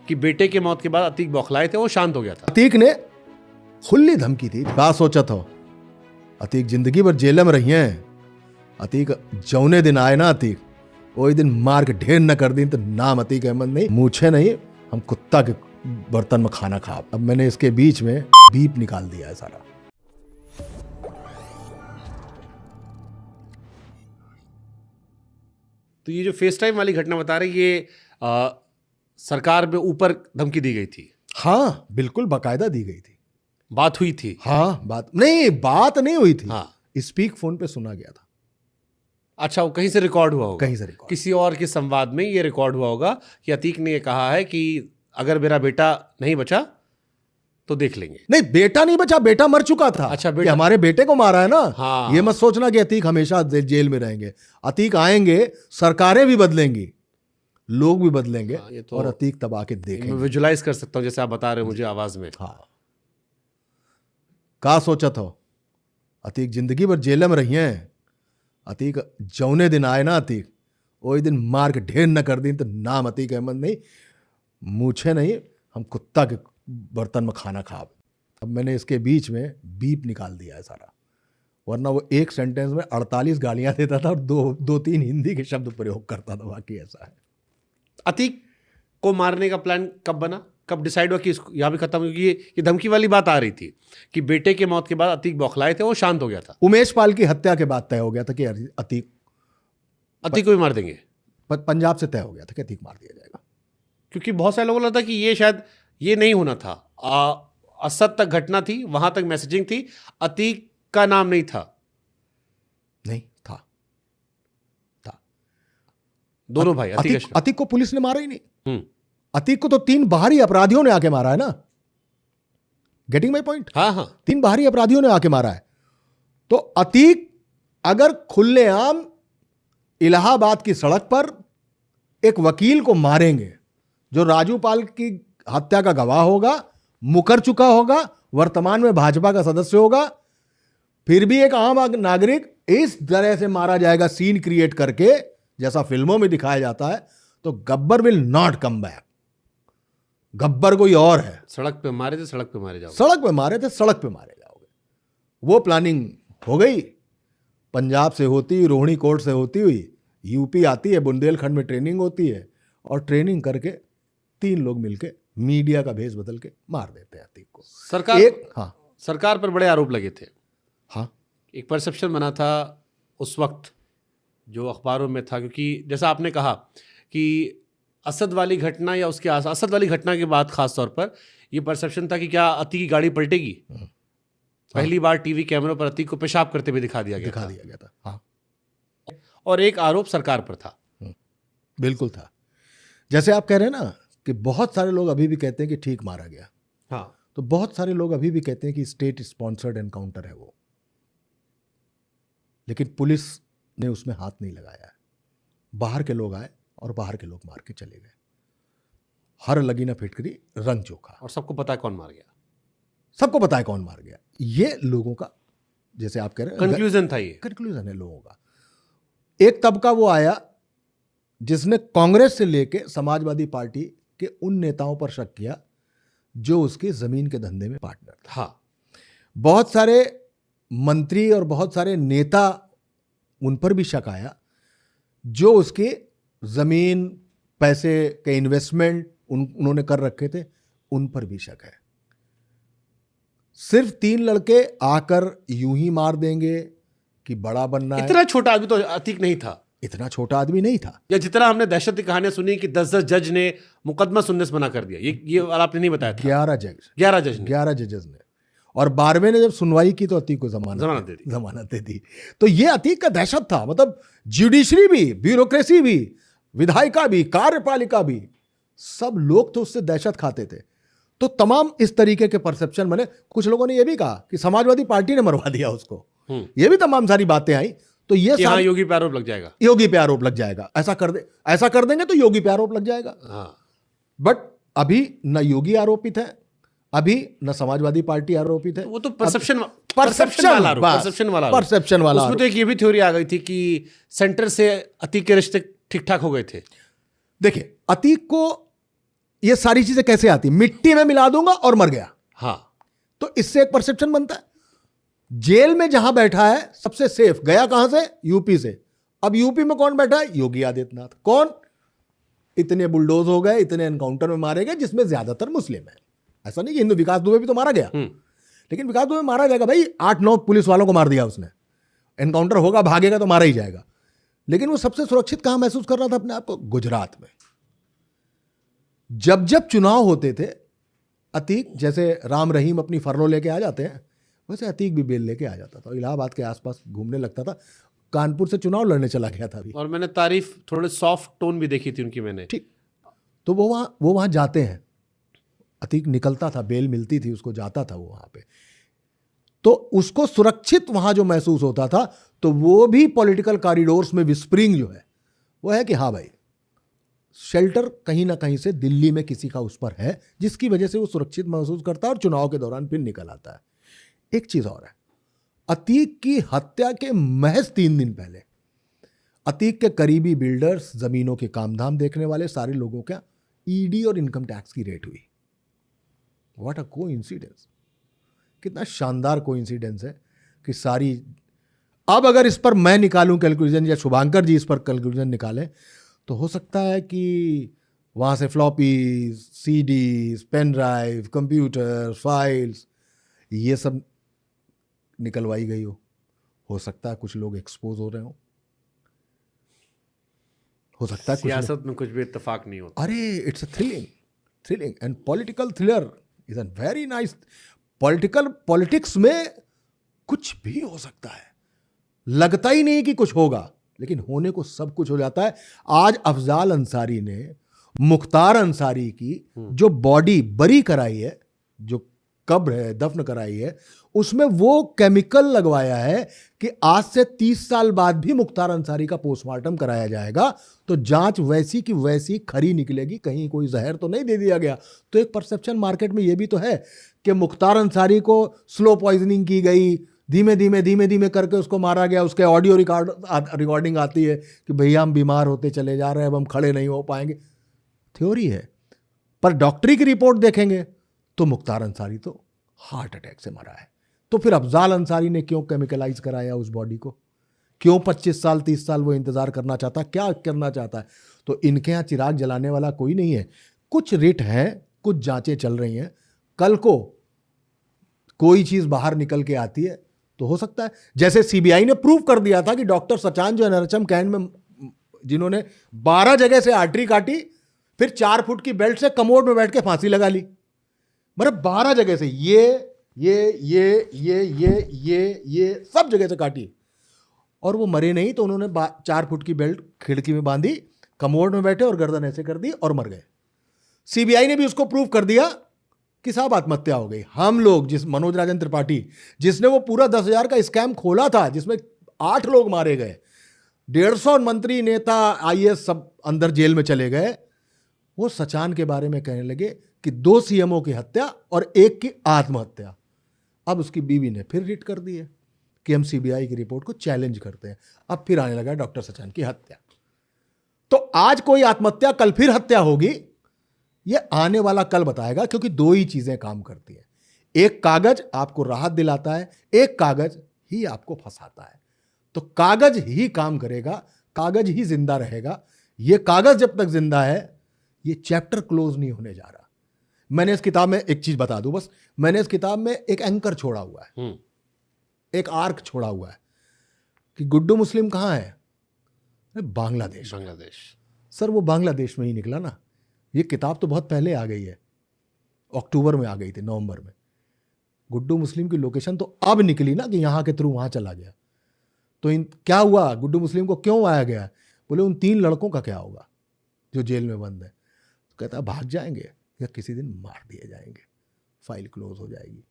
कि बेटे के मौत के बाद अतीक बौखलाए थे, वो शांत हो गया था। अतीक ने खुली धमकी दी, क्या सोचा था अतीक जिंदगी भर जेल में रही हैं। अतीक जौने दिन आए ना, अतीक वही दिन मार के ढेर न कर दी तो नाम अतीक अहमद नहीं, मूछे नहीं, हम कुत्ता के बर्तन में खाना खा। अब मैंने इसके बीच में बीप निकाल दिया है सारा। तो ये जो फेस टाइम वाली घटना बता रहे, ये सरकार में ऊपर धमकी दी गई थी? हाँ बिल्कुल, बाकायदा दी गई थी, बात हुई थी? हाँ बात नहीं हुई थी। हाँ, स्पीक फोन पे सुना गया था। अच्छा, वो कहीं से रिकॉर्ड हुआ होगा? कहीं से रिकॉर्ड, किसी और के संवाद में ये रिकॉर्ड हुआ होगा कि अतीक ने ये कहा है कि अगर मेरा बेटा नहीं बचा तो देख लेंगे। नहीं बेटा नहीं बचा, बेटा मर चुका था। अच्छा, कि हमारे बेटे को मारा है ना। हाँ। ये मत सोचना कि अतीक हमेशा जेल में रहेंगे। अतीक आएंगे, सरकारें भी बदलेंगी, लोग भी बदलेंगे। हाँ, ये तो और अतीक तब आके देखेंगे। मैं विजुलाइज कर सकता हूँ जैसे आप बता रहे हो मुझे आवाज में। हाँ, क्या सोचा था अतीक जिंदगी भर जेल में रही हैं। अतीक जौने दिन आए ना, अतीक वही दिन मार के ढेर न कर दी तो नाम अतीक अहमद नहीं, मूछे नहीं, हम कुत्ता के बर्तन में खाना खा। अब मैंने इसके बीच में बीप निकाल दिया है सारा, वरना वो एक सेंटेंस में 48 गालियां देता था और दो तीन हिंदी के शब्द प्रयोग करता था। बाकी ऐसा है। अतीक को मारने का प्लान कब बना, कब डिसाइड हुआ कि इसको यहाँ भी खत्म? क्योंकि ये धमकी वाली बात आ रही थी कि बेटे के मौत के बाद अतीक बौखलाए थे, वो शांत हो गया था। उमेश पाल की हत्या के बाद तय हो गया था कि अतीक को भी मार देंगे। पंजाब से तय हो गया था कि अतीक मार दिया जाएगा। क्योंकि बहुत सारे लोगों को लगता कि ये शायद ये नहीं होना था। असद तक घटना थी, वहां तक मैसेजिंग थी, अतीक का नाम नहीं था। नहीं था। दोनों भाई अतीक को पुलिस ने मारा ही नहीं। अतीक को तो 3 बाहरी अपराधियों ने आके मारा है ना। Getting my point? हाँ। 3 बाहरी अपराधियों ने आके मारा है। तो अतीक अगर खुलेआम इलाहाबाद की सड़क पर एक वकील को मारेंगे जो राजू पाल की हत्या का गवाह होगा, मुकर चुका होगा, वर्तमान में भाजपा का सदस्य होगा, फिर भी एक आम नागरिक इस तरह से मारा जाएगा सीन क्रिएट करके जैसा फिल्मों में दिखाया जाता है, तो Gabbar will not come back. Gabbar कोई और है। सड़क पे मारे थे, सड़क पे मारे जाओगे। सड़क पे मारे थे, सड़क पे मारे जाओगे। वो प्लानिंग हो गई, पंजाब से होती, रोहिणी कोर्ट से होती हुई यूपी आती है, बुंदेलखंड में ट्रेनिंग होती है, और ट्रेनिंग करके 3 लोग मिलके मीडिया का भेष बदल के मार देते हैं अतीक को। सरकार पर बड़े आरोप लगे थे। हाँ, एक परसेप्शन बना था उस वक्त जो अखबारों में था, क्योंकि जैसा आपने कहा कि असद वाली घटना या उसके असद वाली घटना के बाद खास तौर पर यह परसेप्शन था कि क्या अतीक की गाड़ी पलटेगी। पहली बार टीवी कैमरों पर अतीक को पेशाब करते हुए दिखा दिया गया था। हाँ। और एक आरोप सरकार पर था। बिल्कुल था। जैसे आप कह रहे हैं ना कि बहुत सारे लोग अभी भी कहते हैं कि ठीक मारा गया। हाँ, तो बहुत सारे लोग अभी भी कहते हैं कि स्टेट स्पॉन्सर्ड एनकाउंटर है वो, लेकिन पुलिस ने उसमें हाथ नहीं लगाया है। बाहर के लोग आए और बाहर के लोग मार के चले गए। हर लगी ना फिटकरी रंग चोखा। और सबको पता है कौन मार गया। सबको पता है कौन मार गया। ये लोगों का, जैसे आप कह रहे हैं, कंक्लूजन था। ये कंक्लूजन है लोगों का। एक तबका वो आया जिसने कांग्रेस से लेके समाजवादी पार्टी के उन नेताओं पर शक किया जो उसके जमीन के धंधे में पार्टनर थे। हाँ, बहुत सारे मंत्री और बहुत सारे नेता, उन पर भी शक आया जो उसके जमीन, पैसे के इन्वेस्टमेंट उन्होंने कर रखे थे, उन पर भी शक है। सिर्फ 3 लड़के आकर यूं ही मार देंगे कि बड़ा बनना है। इतना छोटा आदमी तो अतीक नहीं था। इतना छोटा आदमी नहीं था। या जितना हमने दहशत की कहानियां सुनी कि 10-10 जज ने मुकदमा सुनने से मना कर दिया, ये आपने नहीं बताया था। 11 जजेस ने, और 12वें ने जब सुनवाई की तो अतीक को जमानत दे दी। तो ये अतीक का दहशत था। मतलब जुडिशरी भी, ब्यूरोक्रेसी भी, विधायिका भी, कार्यपालिका भी, सब लोग तो उससे दहशत खाते थे। तो तमाम इस तरीके के परसेप्शन बने। कुछ लोगों ने यह भी कहा कि समाजवादी पार्टी ने मरवा दिया उसको। ये भी तमाम सारी बातें आई। तो ये हाँ, योगी पे आरोप लग जाएगा, योगी पे आरोप लग जाएगा, ऐसा कर देंगे तो योगी पे आरोप लग जाएगा। हाँ। बट अभी न योगी आरोपित है, अभी न समाजवादी पार्टी आरोपित है। वो तो परसेप्शन वाला। उसमें तो एक ये भी थ्योरी आ गई थी कि सेंटर से अतीक के रिश्ते ठीक ठाक हो गए थे। देखिए, अतीक को ये सारी चीजें कैसे आती, मिट्टी में मिला दूंगा और मर गया। हाँ, तो इससे एक परसेप्शन बनता है। जेल में जहां बैठा है सबसे सेफ, गया कहां से, यूपी से। अब यूपी में कौन बैठा है, योगी आदित्यनाथ। कौन, इतने बुलडोज हो गए, इतने एनकाउंटर में मारे गए जिसमें ज्यादातर मुस्लिम है। ऐसा नहीं कि हिंदू, विकास दुबे भी तो मारा गया, लेकिन विकास दुबे मारा जाएगा भाई, 8-9 पुलिस वालों को मार दिया उसने, एनकाउंटर होगा, भागेगा तो मारा ही जाएगा। लेकिन वो सबसे सुरक्षित कहां महसूस कर रहा था अपने आप को, गुजरात में। जब जब चुनाव होते थे, अतीक जैसे राम रहीम अपनी फरलो लेके आ जाते हैं, वैसे अतीक भी बेल लेके आ जाता था, इलाहाबाद के आसपास घूमने लगता था, कानपुर से चुनाव लड़ने चला गया था अभी। और मैंने तारीफ थोड़े सॉफ्ट टोन भी देखी थी उनकी मैंने। ठीक, तो वो वहां जाते हैं, अतीक निकलता था, बेल मिलती थी उसको, जाता था वो वहां पे, तो उसको सुरक्षित वहां जो महसूस होता था। तो वो भी पॉलिटिकल कॉरिडोर्स में विस्परिंग जो है वो है कि हाँ भाई, शेल्टर कहीं ना कहीं से दिल्ली में किसी का उस पर है, जिसकी वजह से वो सुरक्षित महसूस करता है और चुनाव के दौरान फिर निकल आता है। एक चीज और है, अतीक की हत्या के महज 3 दिन पहले अतीक के करीबी बिल्डर्स, जमीनों के कामधाम देखने वाले सारे लोगों का ईडी और इनकम टैक्स की रेड हुई। व्हाट अ कोइंसिडेंस, कितना शानदार कोइंसिडेंस है कि सारी, अब अगर इस पर मैं निकालूं कैलकुलेशन या शुभांकर जी इस पर कैलकुलेशन निकालें, तो हो सकता है कि वहाँ से floppies, CDs, pen drive, computer, files, ये सब निकलवाई गई हो सकता है कुछ लोग एक्सपोज हो रहे हो सकता है सियासत में कुछ भी इत्तेफाक नहीं होता। अरे it's a thrilling and political thriller is a very nice. Politics में कुछ भी हो सकता है, लगता ही नहीं कि कुछ होगा, लेकिन होने को सब कुछ हो जाता है। आज अफजाल अंसारी ने मुख्तार अंसारी की जो बॉडी बरी कराई है, जो कब्र है, दफन कराई है, उसमें वो केमिकल लगवाया है कि आज से 30 साल बाद भी मुख्तार अंसारी का पोस्टमार्टम कराया जाएगा तो जांच वैसी की वैसी खरी निकलेगी, कहीं कोई जहर तो नहीं दे दिया गया। तो एक परसेप्शन मार्केट में ये भी तो है कि मुख्तार अंसारी को स्लो पॉइजनिंग की गई, धीमे धीमे करके उसको मारा गया, उसके ऑडियो रिकॉर्डिंग आती है कि भैया हम बीमार होते चले जा रहे हैं, अब हम खड़े नहीं हो पाएंगे। थ्योरी है, पर डॉक्टरी की रिपोर्ट देखेंगे तो मुख्तार अंसारी तो हार्ट अटैक से मरा है। तो फिर अफजाल अंसारी ने क्यों केमिकलाइज कराया उस बॉडी को, क्यों 25 साल 30 साल वो इंतजार करना चाहता, क्या करना चाहता है? तो इनके यहाँ चिराग जलाने वाला कोई नहीं है। कुछ रिट हैं, कुछ जांचें चल रही हैं, कल को कोई चीज बाहर निकल के आती है तो हो सकता है, जैसे सीबीआई ने प्रूव कर दिया था कि डॉक्टर सचान जो नरचम कैंट में जिन्होंने 12 जगह से आर्टरी काटी, फिर 4 फुट की बेल्ट से कमोड में बैठ के फांसी लगा ली, मतलब 12 जगह से ये सब जगह से काटी, और वो मरे नहीं तो उन्होंने 4 फुट की बेल्ट खिड़की में बांधी, कमोड में बैठे और गर्दन ऐसे कर दी और मर गए। सीबीआई ने भी उसको प्रूव कर दिया कि साहब आत्महत्या हो गई। हम लोग, जिस मनोज राजन त्रिपाठी जिसने वो पूरा 10,000 का स्कैम खोला था जिसमें 8 लोग मारे गए, 150 मंत्री, नेता, आईएएस सब अंदर जेल में चले गए, वो सचान के बारे में कहने लगे कि 2 सीएमओ की हत्या और 1 की आत्महत्या। अब उसकी बीवी ने फिर रिट कर दी है कि हम सीबीआई की रिपोर्ट को चैलेंज करते हैं। अब फिर आने लगा डॉक्टर सचान की हत्या। तो आज कोई आत्महत्या, कल फिर हत्या होगी, ये आने वाला कल बताएगा, क्योंकि 2 ही चीजें काम करती हैं। एक कागज आपको राहत दिलाता है, एक कागज ही आपको फंसाता है। तो कागज ही काम करेगा, कागज ही जिंदा रहेगा। ये कागज जब तक जिंदा है, ये चैप्टर क्लोज नहीं होने जा रहा। मैंने इस किताब में एक चीज बता दूं बस, मैंने इस किताब में एक एंकर छोड़ा हुआ है, एक आर्क छोड़ा हुआ है कि गुड्डू मुस्लिम कहां है? बांग्लादेश। सर वो बांग्लादेश में ही निकला ना। ये किताब तो बहुत पहले आ गई है, अक्टूबर में आ गई थी, नवंबर में। गुड्डू मुस्लिम की लोकेशन तो अब निकली ना कि यहां के थ्रू वहां चला गया। तो क्या हुआ, गुड्डू मुस्लिम को क्यों आया गया? बोले उन 3 लड़कों का क्या होगा जो जेल में बंद है? तो कहता भाग जाएंगे या किसी दिन मार दिए जाएंगे, फाइल क्लोज हो जाएगी।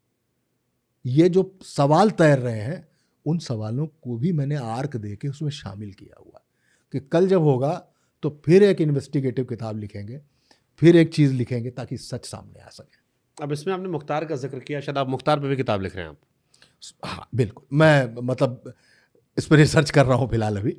ये जो सवाल तैर रहे हैं, उन सवालों को भी मैंने आर्क दे के उसमें शामिल किया हुआ कि कल जब होगा तो फिर एक इन्वेस्टिगेटिव किताब लिखेंगे, फिर एक चीज लिखेंगे ताकि सच सामने आ सके। अब इसमें आपने मुख्तार का जिक्र किया, शायद आप मुख्तार पे भी किताब लिख रहे हैं आप? हाँ बिल्कुल, मैं मतलब इस पर रिसर्च कर रहा हूँ फिलहाल अभी।